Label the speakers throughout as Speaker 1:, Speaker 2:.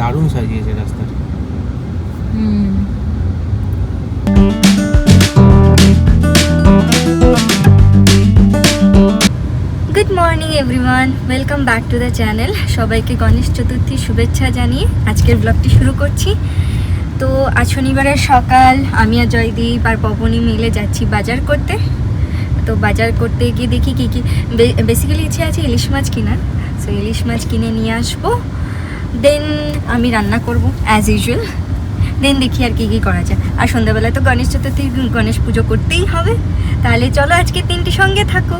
Speaker 1: দারুণ সাজিয়েছে রাস্তাটা।
Speaker 2: Good morning everyone, welcome back to the channel. সবাইকে গণেশ চতুর্থীর শুভেচ্ছা জানিয়ে আজকের ব্লগটি শুরু করছি। তো আজ শনিবারের সকাল, আমি আর জয়দীপ আর পবনী মিলে যাচ্ছি বাজার করতে। তো বাজার করতে গিয়ে দেখি কী কী, বেসিক্যালি ইচ্ছে আছে ইলিশ মাছ কেনার। সো ইলিশ মাছ কিনে নিয়ে আসবো, দেন আমি রান্না করব অ্যাজ ইউজুয়াল। দেন দেখি আর কী কী করা যায়। আর সন্ধ্যাবেলায় তো গণেশ চতুর্থী, গণেশ পুজো করতেই হবে। তাহলে চলো আজকে তিনটি সঙ্গে থাকো।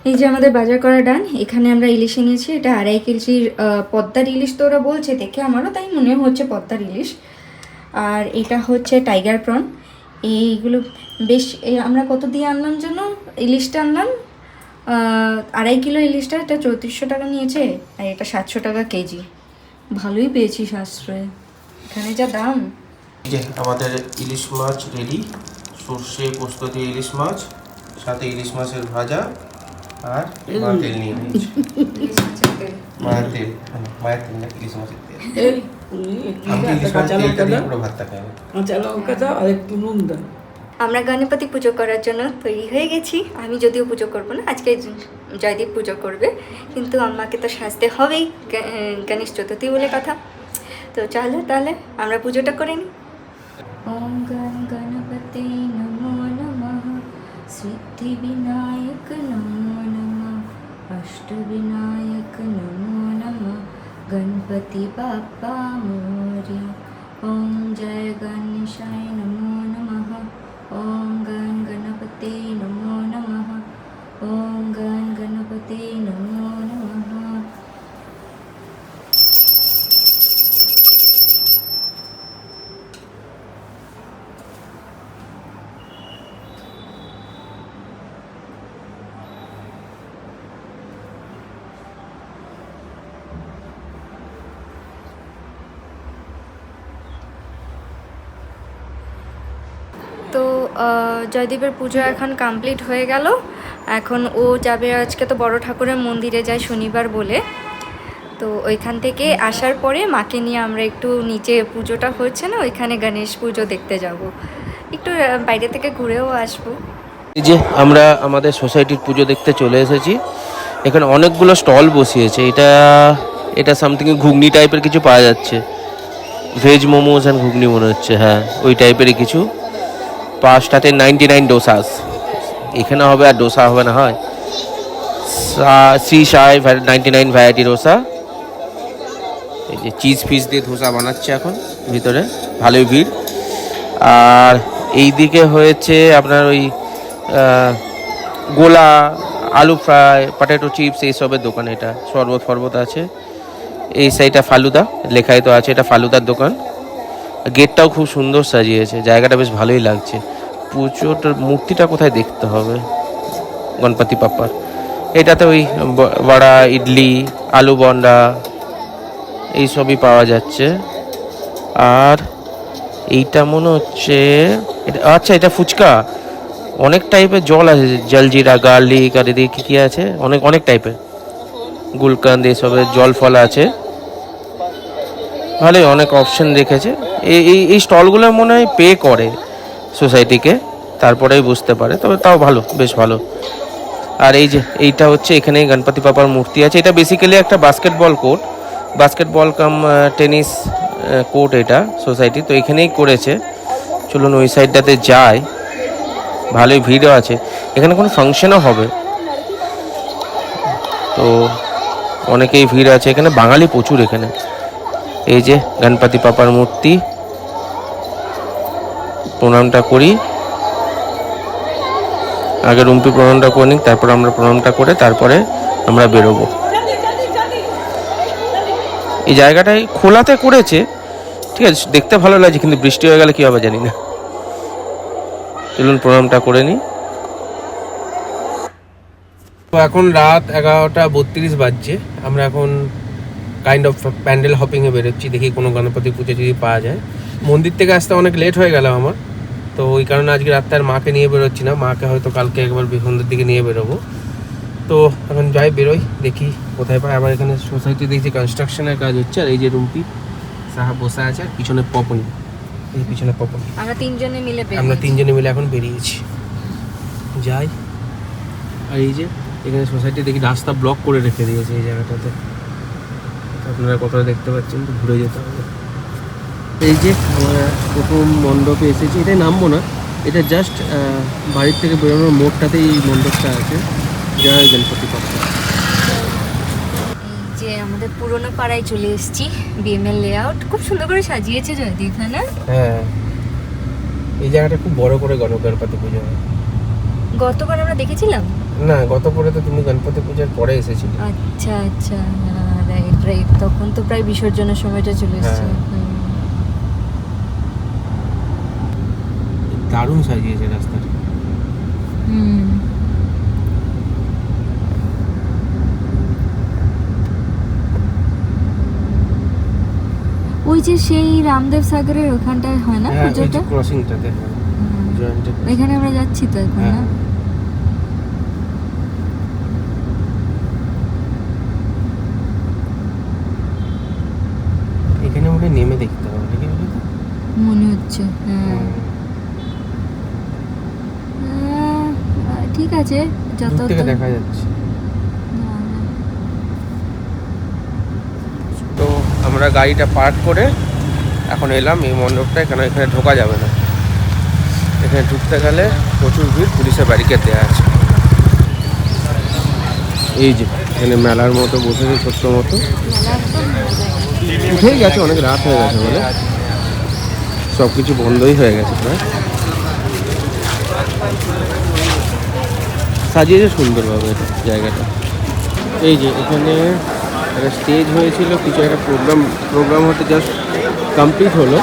Speaker 2: এই যে আমাদের বাজার করা ডান। এখানে আমরা ইলিশ এনেছি, এটা 2.5 কেজির পদ্মার ইলিশ তো ওরা বলছে, দেখে আমারও তাই মনে হচ্ছে পদ্মার ইলিশ। আর এটা হচ্ছে টাইগার প্রন। এইগুলো বেশ, আমরা কত দিয়ে আনলাম যেন ইলিশটা আনলাম, 2.5 কিলো ইলিশটা, এটা 3400 টাকা নিয়েছে, আর এটা 700 টাকা কেজি। ভালোই পেয়েছি সাশ্রয়, এখানে যা দাম।
Speaker 1: যে আমাদের ইলিশ মাছ রেডি, সর্ষে পোস্ত দিয়ে ইলিশ মাছ, সাথে ইলিশ মাছের ভাজা, আর মায়ের তেল নিয়ে নিয়েছি। মায়ের তেল, মায়ের তেল না, ইলিশ মাছের তেল। আমি ইলিশ মাছের তেলটা দিয়ে পুরো ভাতটা খাই।
Speaker 3: কাঁচা লঙ্কা দাও আর একটু নুন দাও।
Speaker 2: আমরা গণপতি পুজো করার জন্য তৈরি হয়ে গেছি। আমি যদিও পুজো করব না, আজকে জয়দীপ পুজো করবে, কিন্তু আমাকে তো সাজতে হবেই, গণেশ চতুর্থী বলে কথা। তো চলো তাহলে আমরা পুজোটা করে নিই। ওম গণ গণপতে নমো নমঃ, সিদ্ধি বিনায়ক নমো নমঃ, অষ্ট বিনায়ক নমো নমঃ, গণপতি বাপ্পা মোরয়া। ওম জয় গণেশায় নমো নমঃ। ওম গণ গণপতে নমো নমঃ। ওম গণ গণপতে নমো নমঃ। তো জয়দীপের পুজো এখন কমপ্লিট হয়ে গেল। এখন ও যাবে, আজকে তো বড় ঠাকুরের মন্দিরে যায় শনিবার বলে। তো ওইখান থেকে আসার পরে মাকে নিয়ে আমরা একটু নিচে, পুজোটা হচ্ছে না ওইখানে, গণেশ পুজো দেখতে যাব, একটু বাইরে থেকে ঘুরেও আসবো।
Speaker 1: এই যে আমরা আমাদের সোসাইটির পুজো দেখতে চলে এসেছি। এখানে অনেকগুলো স্টল বসিয়েছে। এটা সামথিং ঘুগনি টাইপের কিছু পাওয়া যাচ্ছে, ভেজ মোমোস অ্যান্ড ঘুগনি মনে হচ্ছে, হ্যাঁ ওই টাইপেরই কিছু। 5টাতে 99 ডোসাস। এখানে হবে আর ডোসা হবে না, হয় শ্রী সাই 99 ভ্যারাইটি ডোসা। এই যে চিজ ফিজ দিয়ে ধোসা বানাচ্ছে এখন ভিতরে, ভালোই ভিড়। আর এই দিকে হয়েছে আপনার ওই গোলা, আলু ফ্রাই, পটেটো চিপস, এইসবের দোকান। এটা শরবত আছে। এই সাইডটা ফালুদা, লেখাই তো আছে এটা ফালুদার দোকান। গেটটাও খুব সুন্দর সাজিয়েছে, জায়গাটা বেশ ভালোই লাগছে। পুজোটার মূর্তিটা কোথায় দেখতে হবে, গণপতি বাপ্পার। এটাতে ওই বড়া, ইডলি, আলু বন্ডা এইসবই পাওয়া যাচ্ছে। আর এইটা মনে হচ্ছে, আচ্ছা এটা ফুচকা। অনেক টাইপের জল আছে, জলজিরা, গার্লিক, আর এদিকে কী আছে, অনেক টাইপের গুলকান্দ, এসবের জল ফল আছে। ভালোই অনেক অপশন রেখেছে। এই স্টলগুলো মনে হয় পে করে সোসাইটিকে, তারপরেই বুঝতে পারে, তবে তাও ভালো, বেশ ভালো। আর এই যে এইটা হচ্ছে, এখানে গণপতি বাবার মূর্তি আছে। এটা বেসিক্যালি একটা বাস্কেটবল কাম টেনিস কোর্ট এটা সোসাইটি, তো এখানেই করেছে। চলুন ওই সাইডটাতে যাই, ভালোই ভিড়ও আছে। এখানে কোনো ফাংশনও হবে, তো অনেকেই ভিড় আছে এখানে, বাঙালি প্রচুর এখানে। এই যে গণপতি বাবার মূর্তি, প্রণামটা করি আগে, রুম্পি প্রণামটা করে নিই, তারপর আমরা প্রণামটা করে তারপরে আমরা বেরোবো। এই জায়গাটাই খোলাতে করেছে, ঠিক আছে, দেখতে ভালো লাগছে, কিন্তু বৃষ্টি হয়ে গেলে কী হবে জানি না। চলুন প্রণামটা করে নিই। তো এখন রাত 11:32 বাজছে। আমরা এখন কাইন্ড অফ প্যান্ডেল হপিংয়ে বেরোচ্ছি, দেখি কোনো গণপতি পুজো যদি পাওয়া যায়। মন্দির থেকে আসতে অনেক লেট হয়ে গেল আমার, তো ওই কারণে আজকে রাত্রে আর মাকে নিয়ে বেরোচ্ছি না। মাকে হয়তো কালকে একবার সন্ধ্যের দিকে নিয়ে বেরোবো। তো এখন বেরোই, দেখি কোথায় পাই। আবার এখানে সোসাইটি দেখছি কনস্ট্রাকশনের কাজ হচ্ছে। আর এই যে রুম্পি সাহাব বসে আছে আর পিছনে পপনি, এই পিছনে পপনি।
Speaker 2: আমরা তিনজনে মিলে
Speaker 1: আমরা তিনজনে মিলে এখন বেরিয়েছি, যাই। আর এই যে এখানে সোসাইটি দেখি রাস্তা ব্লক করে রেখে দিয়েছে এই জায়গাটাতে, আপনারা কোথাও দেখতে পাচ্ছেন, তো ঘুরে যেতে হবে। এই যে আমরা প্রথম মণ্ডপে এসেছি, এটাই নামবো না, এটা জাস্ট বাড়ির থেকে বেরোনোর মোড়টাতেই এই মণ্ডপটা আছে, জয় গণপতি বাপ্পা।
Speaker 2: যে আমাদের পুরোনো পাড়ায় চলে এসেছি, বিএমএল লেআউট খুব সুন্দর করে সাজিয়েছে জয়দীপ, না?
Speaker 1: হ্যাঁ, এই জায়গাটা খুব বড় করে গণপতি পুজো হয়।
Speaker 2: গতবার আমরা দেখেছিলাম
Speaker 1: না, গত পরে তো তুমি গণপতি পূজার পরে এসেছিলে।
Speaker 2: আচ্ছা আচ্ছা, রাইট রাইট, তখন তো প্রায় বিসর্জনের সময়টা চলে এসেছে।
Speaker 1: দারুণ সাজিয়েছে রাস্তাটা।
Speaker 2: ওই যে সেই রামদেব সাগরের ওখানটায় হয় না
Speaker 1: হ্যাঁ,
Speaker 2: পুজোটা?
Speaker 1: ক্রসিংটাতে
Speaker 2: এখানে আমরা যাচ্ছি তো এখন, না?
Speaker 1: এখানে মনে হয় নেমে দেখতে হবে নাকি,
Speaker 2: মনে হচ্ছে। হ্যাঁ, ঠিক আছে, যত
Speaker 1: দূর থেকে দেখা যাচ্ছে। তো আমরা গাড়িটা পার্ক করে এখন এলাম এই মণ্ডপটা, এখানে ঢোকা যাবে না, এখানে ঢুকতে গেলে প্রচুর ভিড়, পুলিশের ব্যারিকেড দেওয়া আছে। এই যে এখানে মেলার মতো বসেছে, ছোট্ট মতো, উঠেই গেছে, অনেক রাত হয়ে গেছে বলে সব কিছু বন্ধই হয়ে গেছে প্রায়। সাজিয়েছে সুন্দরভাবে এটা জায়গাটা। এই যে এখানে একটা স্টেজ হয়েছিল, কিছু একটা প্রোগ্রাম হতে জাস্ট কমপ্লিট হলো।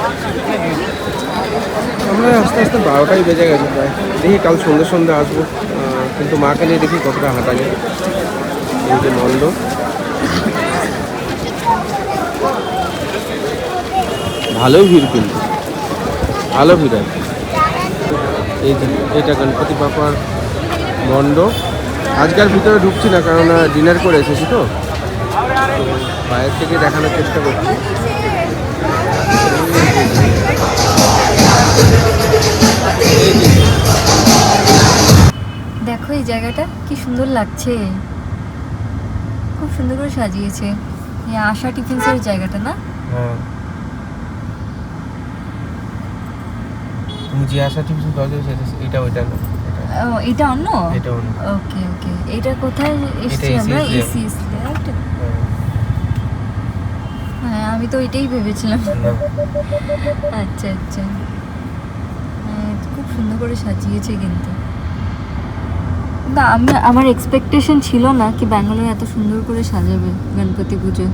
Speaker 1: আমরা আস্তে আস্তে 12টাই বেজে গেছে প্রায়, দেখি কাল সন্ধ্যে আসবো, কিন্তু মাকে নিয়ে দেখি কতটা হাঁটা যায়। এই যে মণ্ডপ, ভালো ভিড়, কিন্তু ভালো ভিড় আছে। এই যে এটা গণপতি বাপ্পার মণ্ডপ। আজকাল ভিতরে ঢুকছি না, কারণ ডিনার করে এসেছি, তো বাইরের থেকে দেখানোর চেষ্টা করছি।
Speaker 2: দেখো এই জায়গাটা কি সুন্দর লাগছে, খুব সুন্দর করে সাজিয়েছে। এই আশা টিফিনসের জায়গাটা, না?
Speaker 1: হ্যাঁ, তুমি যে আশা টিফিন এটা ওইটা না,
Speaker 2: ও, এটা অন্য?
Speaker 1: এটা অন্য।
Speaker 2: ওকে ওকে, এটা কোথায় এসেছি আমরা? ACS layout. হ্যাঁ, আমি তো এটাই ভেবেছিলাম। আচ্ছা আচ্ছা, হ্যাঁ, খুব সুন্দর করে সাজিয়েছে কিন্তু। না, আমার এক্সপেকটেশন ছিল না কি ব্যাঙ্গালোর এত সুন্দর করে সাজাবে গণপতি পুজো।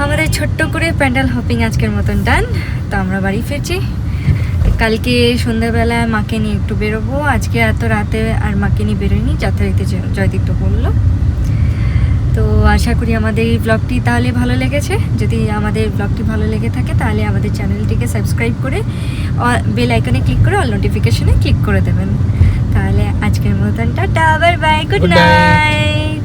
Speaker 2: আমাদের ছোট্ট করে প্যান্ডেল হপিং আজকের মতন ডান। তো আমরা বাড়ি ফিরছি, কালকে সন্ধ্যাবেলায় মাকে নিয়ে একটু বেরোবো, আজকে এত রাতে আর মাকে নিয়ে বেরোয়নি, যথারীতি জয়দীপ্ত বললো। তো আশা করি আমাদের এই ব্লগটি তাহলে ভালো লেগেছে। যদি আমাদের ব্লগটি ভালো লেগে থাকে তাহলে আমাদের চ্যানেলটিকে সাবস্ক্রাইব করে বেল আইকনে ক্লিক করে অল নোটিফিকেশনে ক্লিক করে দেবেন। তাহলে আজকের মতন tata, bye bye, good night.